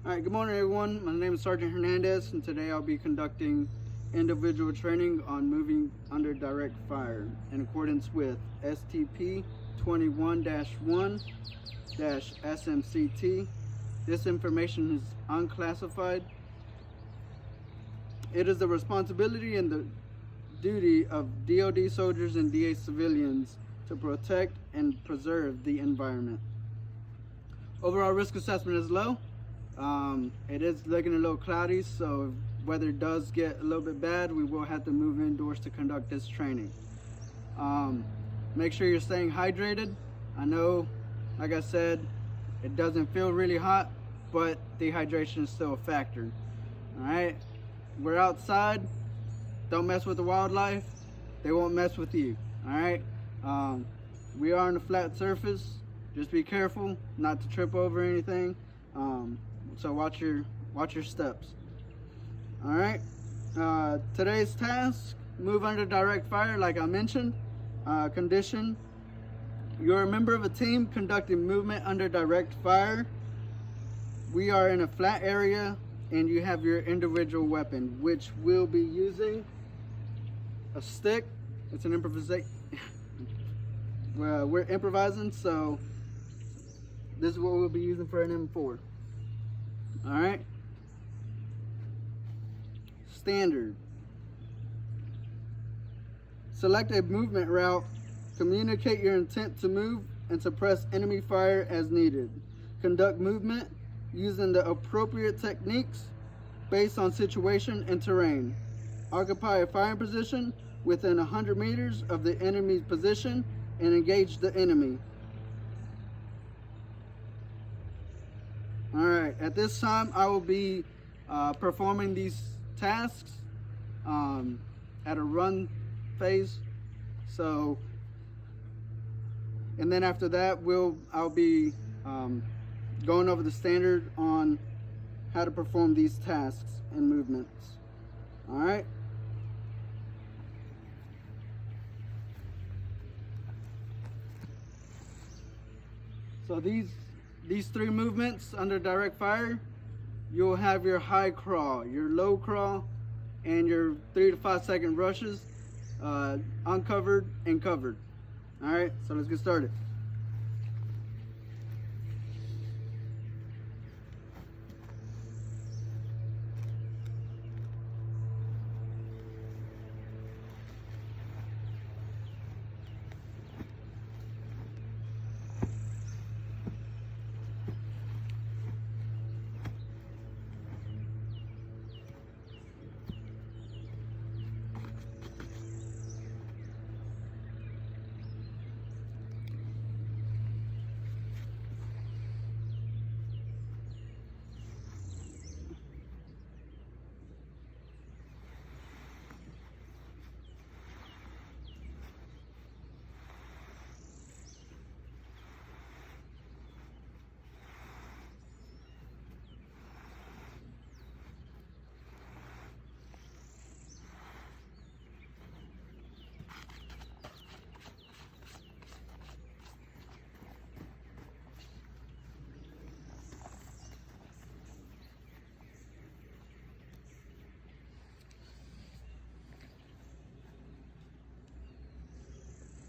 Alright, good morning everyone. My name is Sergeant Hernandez and today I'll be conducting individual training on moving under direct fire in accordance with STP 21-1-SMCT. This information is unclassified. It is the responsibility and the duty of DoD soldiers and DA civilians to protect and preserve the environment. Overall risk assessment is low. It is looking a little cloudy, so if weather does get a little bit bad, we will have to move indoors to conduct this training. Make sure you're staying hydrated. I know, like I said, it doesn't feel really hot, but dehydration is still a factor. Alright, we're outside. Don't mess with the wildlife. They won't mess with you. Alright, we are on a flat surface. Just be careful not to trip over anything. So watch your steps. All right. Today's task: move under direct fire. Like I mentioned, condition: you're a member of a team conducting movement under direct fire. We are in a flat area, and you have your individual weapon, which we'll be using a stick. It's an improvisation. Well, we're improvising, so this is what we'll be using for an M4. All right. Standard. Select a movement route. Communicate your intent to move and suppress enemy fire as needed. Conduct movement using the appropriate techniques based on situation and terrain. Occupy a firing position within 100 meters of the enemy's position and engage the enemy. All right, at this time, I will be performing these tasks at a run phase. So, and then after that, I'll be going over the standard on how to perform these tasks and movements. All right. So these three movements under direct fire, you'll have your high crawl, your low crawl, and your 3 to 5 second rushes, uncovered and covered. All right, so let's get started.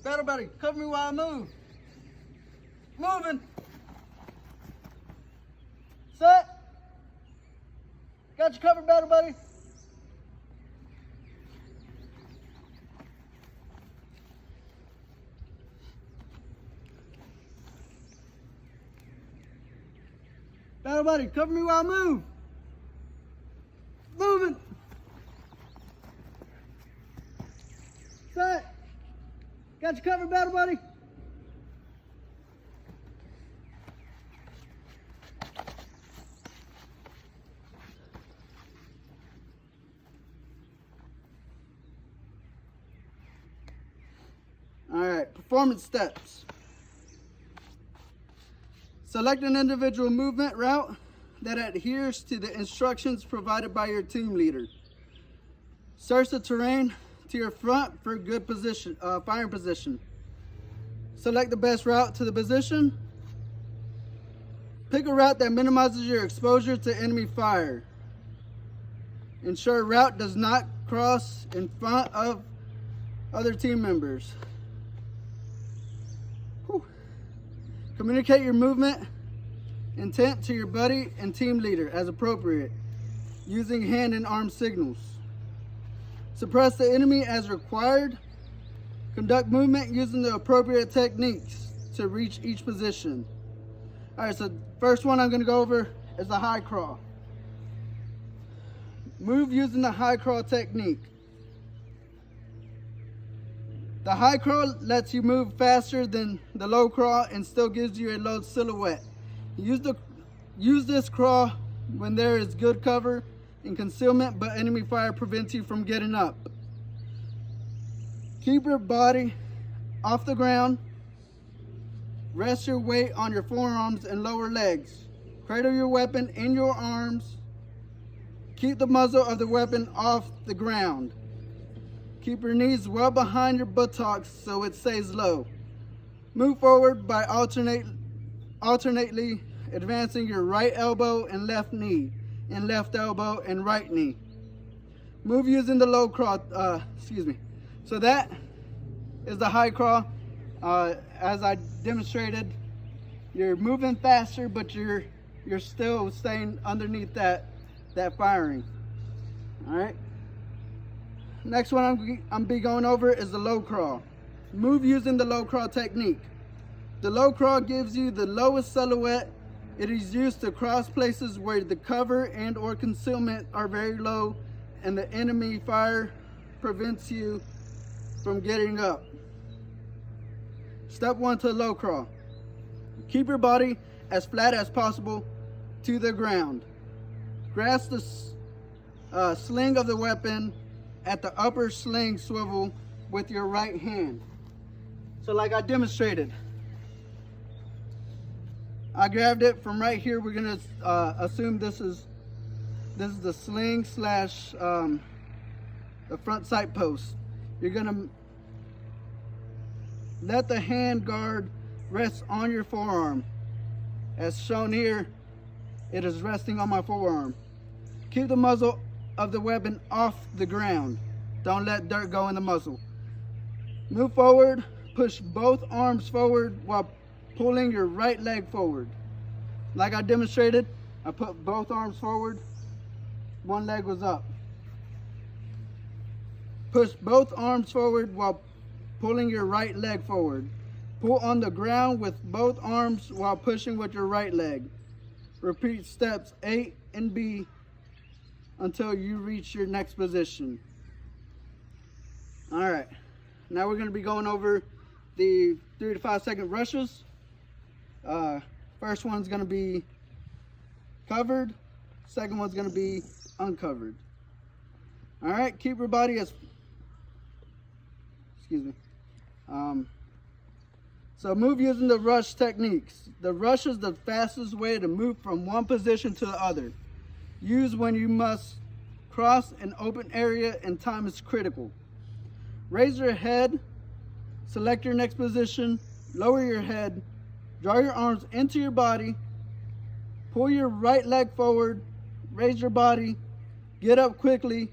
Battle buddy, cover me while I move. Moving. Set. Got you covered, battle buddy. Battle buddy, cover me while I move. Moving. Set. Got you covered, battle buddy. All right, performance steps. Select an individual movement route that adheres to the instructions provided by your team leader. Search the terrain to your front for good position, firing position. Select the best route to the position. Pick a route that minimizes your exposure to enemy fire. Ensure route does not cross in front of other team members. Whew. Communicate your movement intent to your buddy and team leader as appropriate, using hand and arm signals. Suppress the enemy as required. Conduct movement using the appropriate techniques to reach each position. All right, so first one I'm going to go over is the high crawl. Move using the high crawl technique. The high crawl lets you move faster than the low crawl and still gives you a low silhouette. Use this crawl when there is good cover and concealment, but enemy fire prevents you from getting up. Keep your body off the ground. Rest your weight on your forearms and lower legs. Cradle your weapon in your arms. Keep the muzzle of the weapon off the ground. Keep your knees well behind your buttocks so it stays low. Move forward by alternately advancing your right elbow and left knee, and left elbow and right knee. Move using the low crawl, So that is the high crawl. As I demonstrated, you're moving faster, but you're still staying underneath that firing. All right. Next one I'm be going over is the low crawl. Move using the low crawl technique. The low crawl gives you the lowest silhouette. It is used to cross places where the cover and or concealment are very low and the enemy fire prevents you from getting up. Step 1 to low crawl. Keep your body as flat as possible to the ground. Grasp the sling of the weapon at the upper sling swivel with your right hand. So like I demonstrated, I grabbed it from right here. We're gonna assume this is the sling slash the front sight post. You're gonna let the hand guard rest on your forearm. As shown here, it is resting on my forearm. Keep the muzzle of the weapon off the ground. Don't let dirt go in the muzzle. Move forward, push both arms forward while pulling your right leg forward. Like I demonstrated, I put both arms forward, one leg was up. Push both arms forward while pulling your right leg forward. Pull on the ground with both arms while pushing with your right leg. Repeat steps A and B until you reach your next position. All right, now we're going to be going over the 3 to 5 second rushes. First one's going to be covered. Second one's going to be uncovered. All right, keep your body as, so move using the rush techniques. The rush is the fastest way to move from one position to the other. Use when you must cross an open area and time is critical. Raise your head, select your next position, lower your head, draw your arms into your body, pull your right leg forward, raise your body, get up quickly,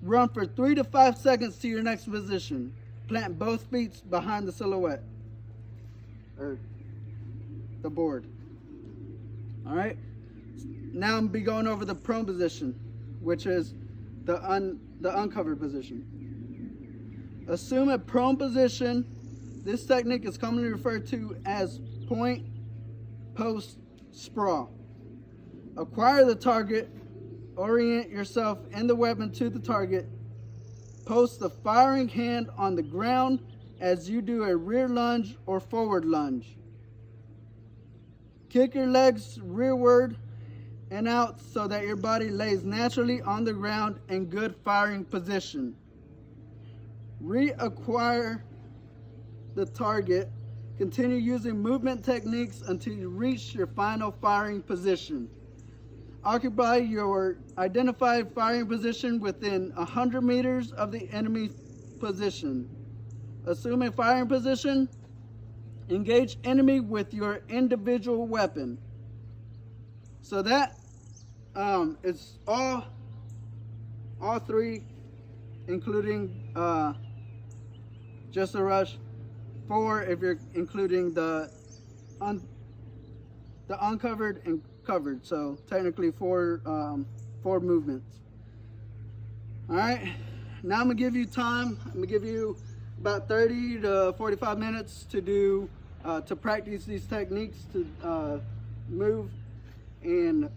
run for 3 to 5 seconds to your next position. Plant both feet behind the silhouette, or the board. All right, now I'm be going over the prone position, which is the uncovered position. Assume a prone position. This technique is commonly referred to as point, post, sprawl. Acquire the target. Orient yourself and the weapon to the target. Post the firing hand on the ground as you do a rear lunge or forward lunge. Kick your legs rearward and out so that your body lays naturally on the ground in good firing position. Reacquire the target. Continue using movement techniques until you reach your final firing position. Occupy your identified firing position within 100 meters of the enemy position. Assume a firing position. Engage enemy with your individual weapon. So that it's all three, including just a rush. 4 if you're including the uncovered and covered. So technically 4 movements. All right. Now I'm gonna give you time. I'm gonna give you about 30 to 45 minutes to do to practice these techniques to move, and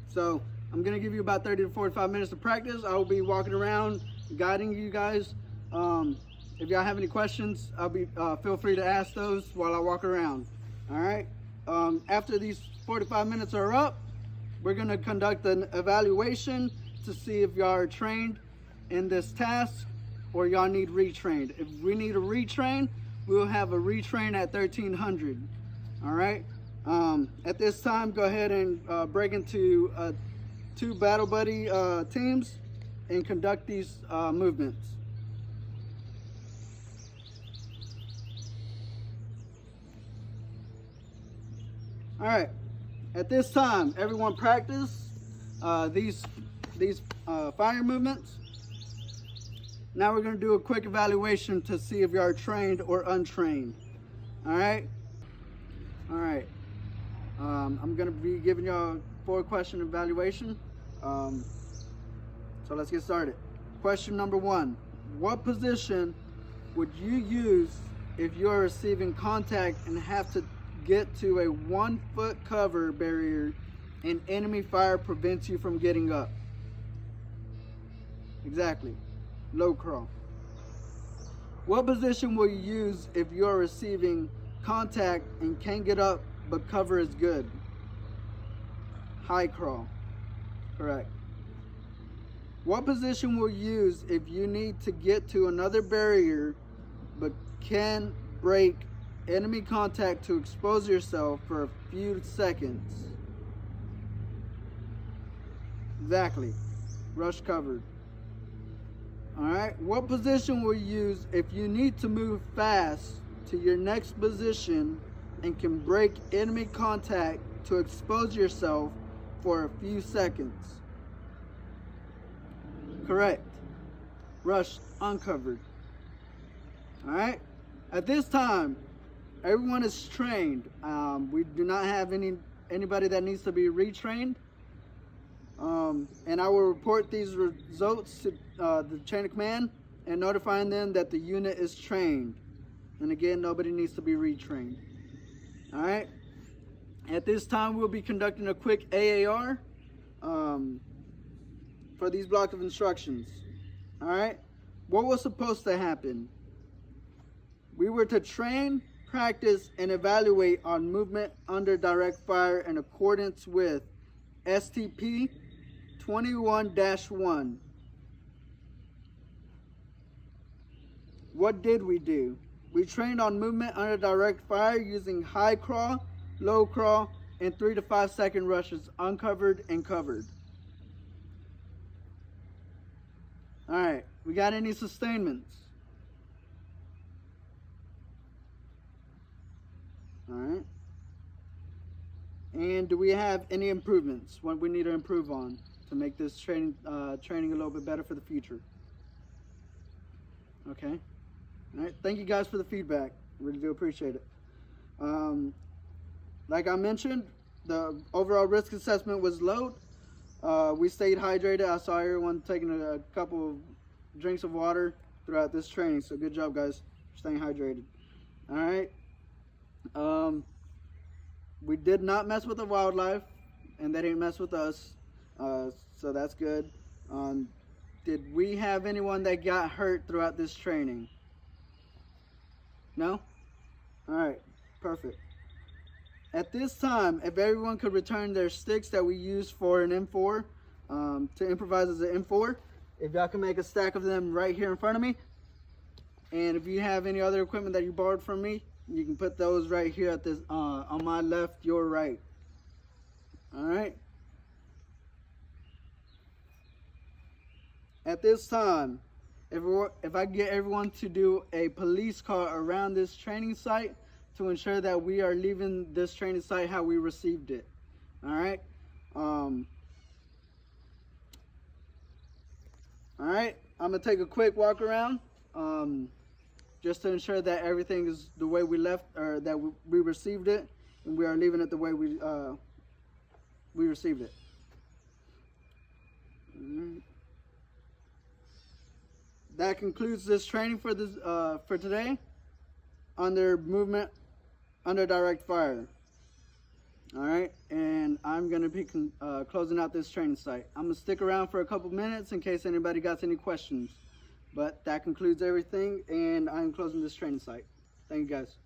so I'm gonna give you about 30 to 45 minutes to practice. I will be walking around guiding you guys. If y'all have any questions, I'll be feel free to ask those while I walk around. All right. After these 45 minutes are up, we're gonna conduct an evaluation to see if y'all are trained in this task or y'all need retrained. If we need a retrain, we'll have a retrain at 1300. All right. At this time, go ahead and break into 2 battle buddy teams and conduct these movements. All right. At this time, everyone practice these fire movements. Now we're going to do a quick evaluation to see if you are trained or untrained. All right. All right. I'm going to be giving y'all a 4-question evaluation. So let's get started. Question number 1. What position would you use if you're receiving contact and have to get to a 1-foot cover barrier and enemy fire prevents you from getting up? Exactly. Low crawl. What position will you use if you're receiving contact and can't get up but cover is good? High crawl. Correct. What position will you use if you need to get to another barrier but can break enemy contact to expose yourself for a few seconds? Exactly. Rush covered. Alright, what position will you use if you need to move fast to your next position and can break enemy contact to expose yourself for a few seconds? Correct. Rush uncovered. Alright, at this time, everyone is trained. We do not have anybody that needs to be retrained. And I will report these results to the chain of command and notifying them that the unit is trained. And again, nobody needs to be retrained. All right. At this time, we'll be conducting a quick AAR for these blocks of instructions. All right. What was supposed to happen? We were to train, practice, and evaluate on movement under direct fire in accordance with STP 21-1. What did we do? We trained on movement under direct fire using high crawl, low crawl, and 3 to 5 second rushes, uncovered and covered. All right, we got any sustainments? All right. And do we have any improvements? What we need to improve on to make this training a little bit better for the future? Okay. All right. Thank you guys for the feedback. Really do appreciate it. Like I mentioned, the overall risk assessment was low. We stayed hydrated. I saw everyone taking a couple of drinks of water throughout this training. So good job, guys, for staying hydrated. All right. We did not mess with the wildlife, and they didn't mess with us, so that's good. Did we have anyone that got hurt throughout this training? No? All right, perfect. At this time, if everyone could return their sticks that we used for an M4, to improvise as an M4, if y'all can make a stack of them right here in front of me, and if you have any other equipment that you borrowed from me, you can put those right here at this on my left, your right. All right. At this time, if I get everyone to do a police car around this training site to ensure that we are leaving this training site how we received it. All right. All right. I'm gonna take a quick walk around, just to ensure that everything is the way we left, or that we received it, and we are leaving it the way we received it. That concludes this training for today under movement under direct fire. All right, and I'm gonna be closing out this training site. I'm gonna stick around for a couple minutes in case anybody got any questions. But that concludes everything, and I'm closing this training site. Thank you guys.